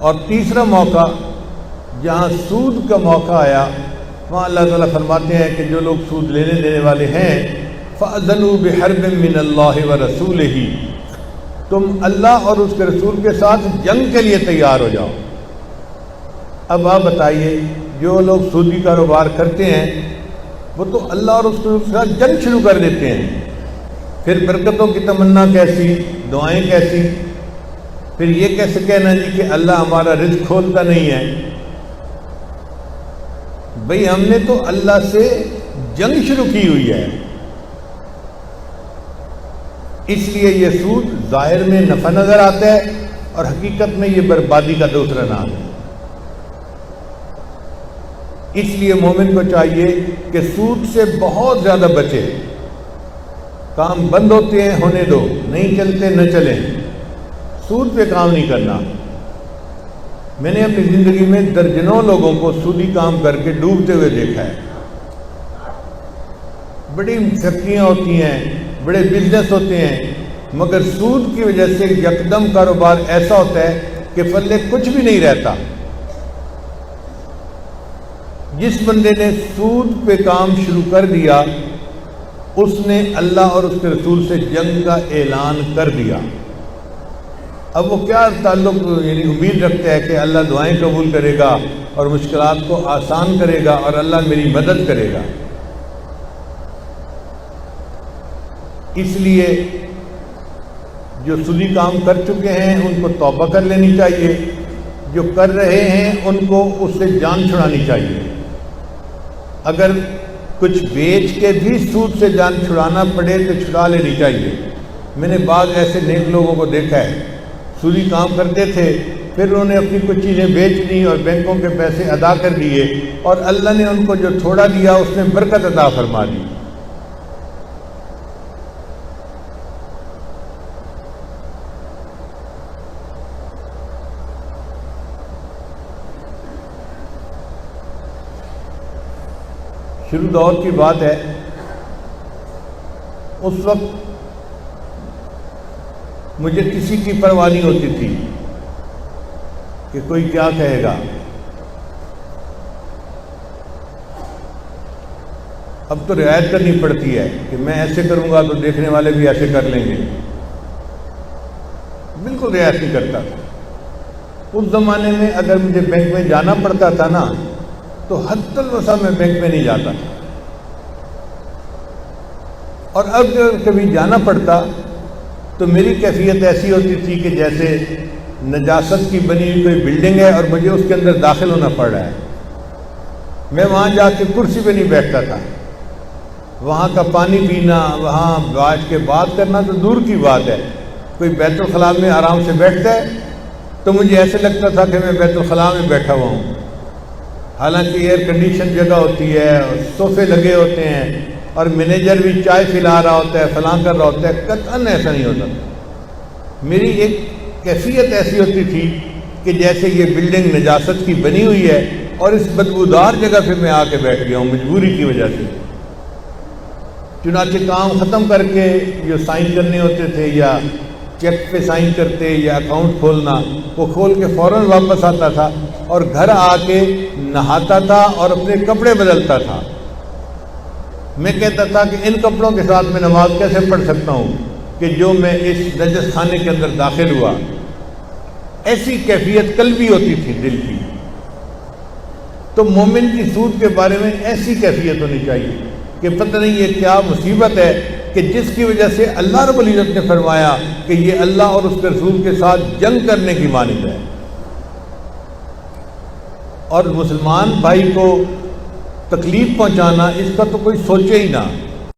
اور تیسرا موقع جہاں سود کا موقع آیا وہاں اللہ تعالیٰ فرماتے ہیں کہ جو لوگ سود لینے دینے والے ہیں فَأَذَنُوا بِحَرْبٍ مِّنَ اللَّهِ وَرَسُولِهِ، تم اللہ اور اس کے رسول کے ساتھ جنگ کے لیے تیار ہو جاؤ۔ اب آپ بتائیے، جو لوگ سودی کاروبار کرتے ہیں وہ تو اللہ اور اس کے رسول کے ساتھ جنگ شروع کر دیتے ہیں، پھر برکتوں کی تمنا کیسی، دعائیں کیسی، پھر یہ کیسے کہنا جی کہ اللہ ہمارا رزق کھولتا نہیں ہے۔ بھئی ہم نے تو اللہ سے جنگ شروع کی ہوئی ہے، اس لیے یہ سود ظاہر میں نفع نظر آتا ہے اور حقیقت میں یہ بربادی کا دوسرا نام ہے۔ اس لیے مومن کو چاہیے کہ سود سے بہت زیادہ بچے۔ کام بند ہوتے ہیں ہونے دو، نہیں چلتے نہ چلیں، سود پہ کام نہیں کرنا۔ میں نے اپنی زندگی میں درجنوں لوگوں کو سودی کام کر کے ڈوبتے ہوئے دیکھا ہے۔ بڑی فیکٹریاں ہوتی ہیں، بڑے بزنس ہوتے ہیں، مگر سود کی وجہ سے یکدم کاروبار ایسا ہوتا ہے کہ پلے کچھ بھی نہیں رہتا۔ جس بندے نے سود پہ کام شروع کر دیا اس نے اللہ اور اس کے رسول سے جنگ کا اعلان کر دیا۔ اب وہ کیا تعلق یعنی امید رکھتا ہے کہ اللہ دعائیں قبول کرے گا اور مشکلات کو آسان کرے گا اور اللہ میری مدد کرے گا۔ اس لیے جو سودی کام کر چکے ہیں ان کو توبہ کر لینی چاہیے، جو کر رہے ہیں ان کو اس سے جان چھڑانی چاہیے۔ اگر کچھ بیچ کے بھی سود سے جان چھڑانا پڑے تو چھڑا لینی چاہیے۔ میں نے بعض ایسے نیک لوگوں کو دیکھا ہے، سودی کام کرتے تھے، پھر انہوں نے اپنی کچھ چیزیں بیچ دی اور بینکوں کے پیسے ادا کر دیے، اور اللہ نے ان کو جو تھوڑا دیا اس نے برکت عطا فرما دی۔ شروع دور کی بات ہے، اس وقت مجھے کسی کی پرواہ نہیں ہوتی تھی کہ کوئی کیا کہے گا۔ اب تو رعایت کرنی پڑتی ہے کہ میں ایسے کروں گا تو دیکھنے والے بھی ایسے کر لیں گے، بالکل رعایت نہیں کرتا تھا۔ اس زمانے میں اگر مجھے بینک میں جانا پڑتا تھا نا تو حد الوسع میں بینک میں نہیں جاتا تھا، اور اب جب کبھی جانا پڑتا تو میری کیفیت ایسی ہوتی تھی کہ جیسے نجاست کی بنی ہوئی کوئی بلڈنگ ہے اور مجھے اس کے اندر داخل ہونا پڑ رہا ہے۔ میں وہاں جا کے کرسی پہ نہیں بیٹھتا تھا، وہاں کا پانی پینا، وہاں بیٹھ کے بات کرنا تو دور کی بات ہے۔ کوئی بیت الخلاء میں آرام سے بیٹھتا ہے تو مجھے ایسے لگتا تھا کہ میں بیت الخلاء میں بیٹھا ہوا ہوں، حالانکہ ایئر کنڈیشن جگہ ہوتی ہے اور صوفے لگے ہوتے ہیں اور مینیجر بھی چائے پلا رہا ہوتا ہے، فلاں کر رہا ہوتا ہے۔ قطعاً ایسا نہیں ہوتا تھا۔ میری ایک کیفیت ایسی ہوتی تھی کہ جیسے یہ بلڈنگ نجاست کی بنی ہوئی ہے اور اس بدبودار جگہ پہ میں آ کے بیٹھ گیا ہوں مجبوری کی وجہ سے۔ چنانچہ کام ختم کر کے جو سائن کرنے ہوتے تھے یا چیک پہ سائن کرتے یا اکاؤنٹ کھولنا، وہ کھول کے فوراً واپس آتا تھا اور گھر آ کے نہاتا تھا اور اپنے کپڑے بدلتا تھا۔ میں کہتا تھا کہ ان کپڑوں کے ساتھ میں نماز کیسے پڑھ سکتا ہوں کہ جو میں اس نجس خانے کے اندر داخل ہوا۔ ایسی کیفیت قلبی ہوتی تھی دل کی۔ تو مومن کی سود کے بارے میں ایسی کیفیت ہونی چاہیے کہ پتہ نہیں یہ کیا مصیبت ہے کہ جس کی وجہ سے اللہ رب العزت نے فرمایا کہ یہ اللہ اور اس کے رسول کے ساتھ جنگ کرنے کی مانند ہے، اور مسلمان بھائی کو تکلیف پہنچانا اس کا تو کوئی سوچے ہی نہ۔